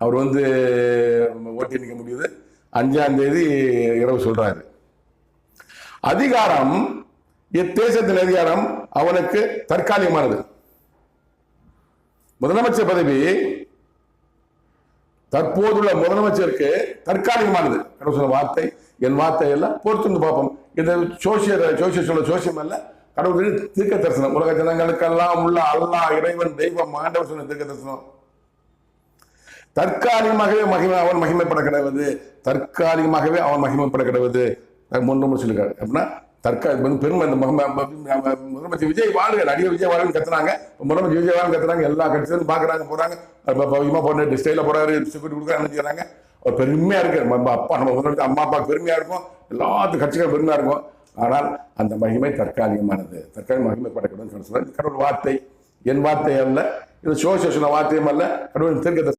அவர் ஓட்டி நிற்க முடியுது. 5ஆம் தேதி இரவு சொல்றாரு. அதிகாரம், இத்தேசத்தின் அதிகாரம் அவனுக்கு தற்காலிகமானது. முதலமைச்சர் பதவி தற்போதுள்ள முதலமைச்சருக்கு தற்காலிகமானது. கடவுள் வார்த்தை, என் வார்த்தை எல்லாம் பொறுத்து பார்ப்போம். இந்த சோசியம் அல்ல, கடவுள் தீர்க்க தரிசனம். உலக ஜனங்களுக்கெல்லாம் உள்ள அல்லாஹ், இறைவன், தெய்வம், ஆண்டவர் சொன்ன தீர்க்க தரிசனம். தற்காலிகமாகவே அவன் மகிமைப்பட கிடையாது. தற்காலிகமாகவே அவன் மகிமைப்பட கிடையாது. முன்னு சொல்லிருக்காரு. அப்படின்னா பெருமை. முதலமைச்சர் விஜய் வாழ்க, நடிகர் விஜய் வாழ்கன்னு கத்துறாங்க. முதலமைச்சர் விஜய் வாழ்கன்னு கத்துறாங்க. எல்லா கட்சியிலும் பாக்குறாங்க, போறாங்க. போட்டு ஸ்டைல போறாரு, செக்யூரிட்டி கொடுக்க நினைக்கிறாங்க. ஒரு பெருமையா இருக்கு. அப்பா, நம்ம முதலமைச்சர் அம்மா அப்பா பெருமையா இருக்கும், எல்லாத்து கட்சிகளும் பெருமையா இருக்கும். ஆனால் அந்த மகிமை தற்காலிகமானது. தற்காலிக மகிமைப்படக்கூடாதுன்னு சொல்றாரு. கடவுள் வார்த்தை, என் வார்த்தை அல்ல, இது சோசிய வார்த்தையும் அல்ல, கடவுள் தீர்க்க